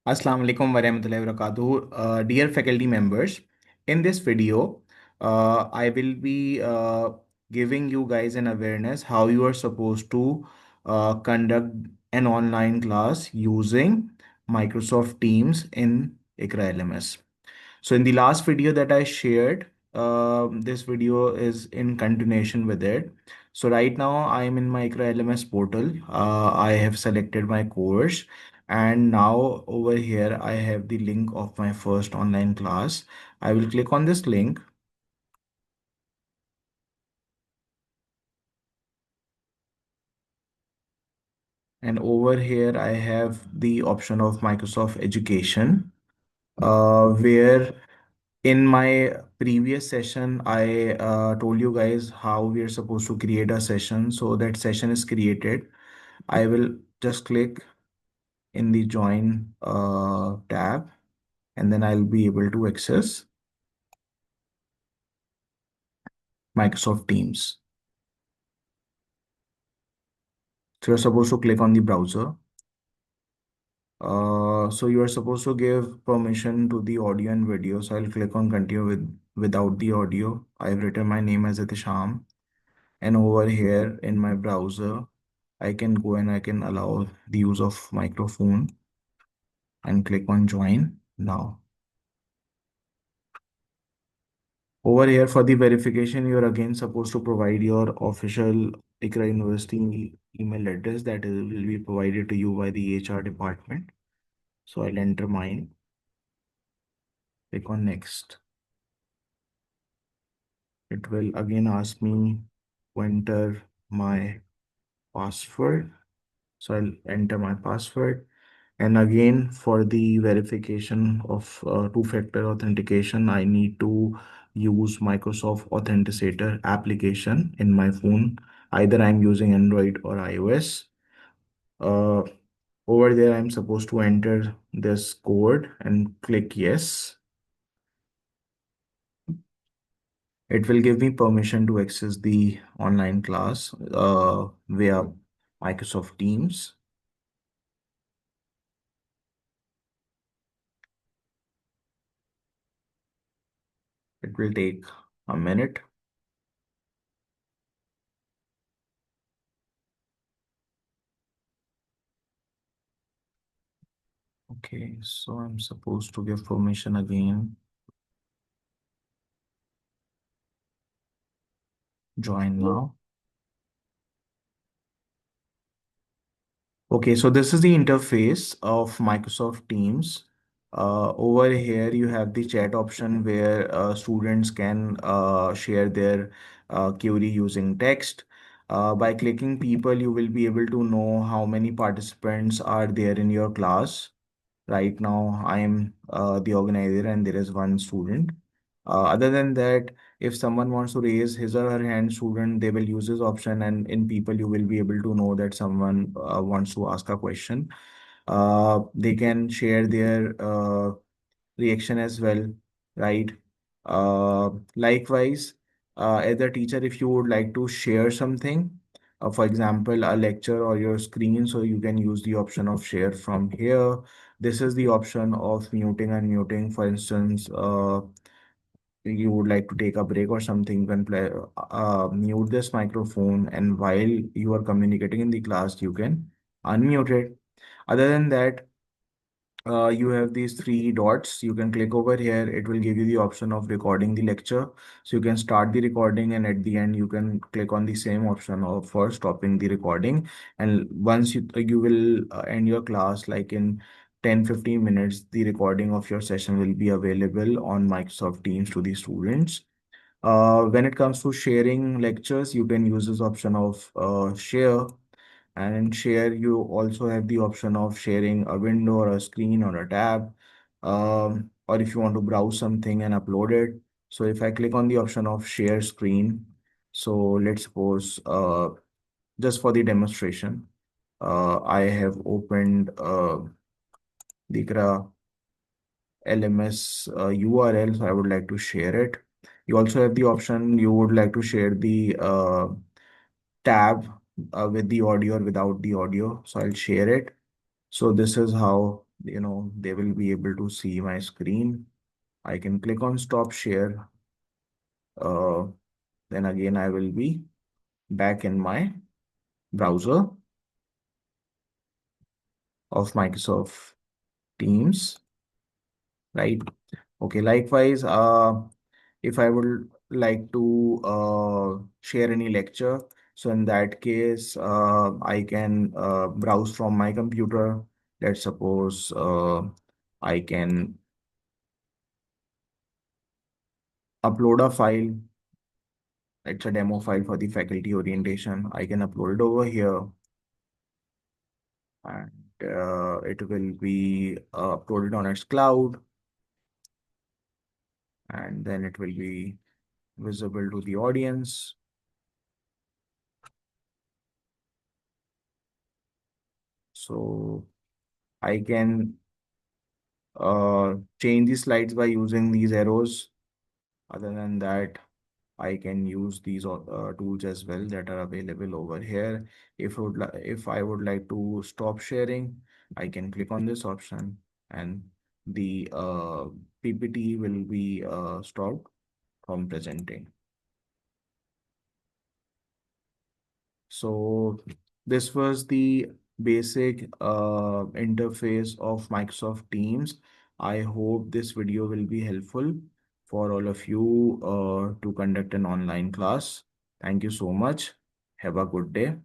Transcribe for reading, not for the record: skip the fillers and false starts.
Assalamu alaikum warahmatullahi wabarakatuh. Dear faculty members, in this video, I will be giving you guys an awareness how you are supposed to conduct an online class using Microsoft Teams in Iqra LMS. So in the last video that I shared, this video is in continuation with it. So right now I am in my Iqra LMS portal. I have selected my course, and now over here I have the link of my first online class. I will click on this link, and over here I have the option of Microsoft Education, where in my previous session, I told you guys how we are supposed to create a session. So that session is created. I will just click in the join tab, and then I'll be able to access Microsoft Teams. So you're supposed to click on the browser. So you are supposed to give permission to the audio and video. So I'll click on continue without the audio. I've written my name as Atisham, and over here in my browser, I can go and I can allow the use of microphone and click on join now. Over here for the verification, you're again supposed to provide your official Iqra University email address that will be provided to you by the HR department. So I'll enter mine, click on next. It will again ask me to enter my password. So I'll enter my password. And again, for the verification of two-factor authentication, I need to use Microsoft Authenticator application in my phone. Either I'm using Android or iOS. Uh, Over there, I'm supposed to enter this code and click yes. It will give me permission to access the online class via Microsoft Teams. It will take a minute. Okay, so I'm supposed to give permission again. Join now. Okay, so this is the interface of Microsoft Teams. Over here, you have the chat option where students can share their query using text. By clicking people, you will be able to know how many participants are there in your class. Right now, I am the organizer and there is one student. Other than that, if someone wants to raise his or her hand, student, they will use this option, and in people, you will be able to know that someone wants to ask a question. They can share their reaction as well, right? Likewise, as a teacher, if you would like to share something, for example, a lecture or your screen, so you can use the option of share from here. This is the option of muting and muting. For instance, you would like to take a break or something, you can mute this microphone, and while you are communicating in the class, you can unmute it. Other than that, you have these three dots. You can click over here. It will give you the option of recording the lecture. So you can start the recording, and at the end, you can click on the same option of for stopping the recording. And once you will end your class, like in 10-15 minutes, the recording of your session will be available on Microsoft Teams to the students. When it comes to sharing lectures, you can use this option of share, and in share, you also have the option of sharing a window or a screen or a tab, or if you want to browse something and upload it. So if I click on the option of share screen, so let's suppose just for the demonstration, I have opened the LMS URL, so I would like to share it. You also have the option you would like to share the tab with the audio or without the audio. So I'll share it. So this is how they will be able to see my screen. I can click on stop share. Uh, then again, I will be back in my browser of Microsoft Teams, right? Okay, likewise, if I would like to share any lecture, so in that case, I can browse from my computer. Let's suppose I can upload a file. It's a demo file for the faculty orientation. I can upload it over here, and it will be uploaded on its cloud, and then it will be visible to the audience. So I can change the slides by using these arrows. Other than that, I can use these tools as well that are available over here. If I would like to stop sharing, I can click on this option, and the PPT will be stopped from presenting. So this was the basic interface of Microsoft Teams. I hope this video will be helpful for all of you to conduct an online class. Thank you so much. Have a good day.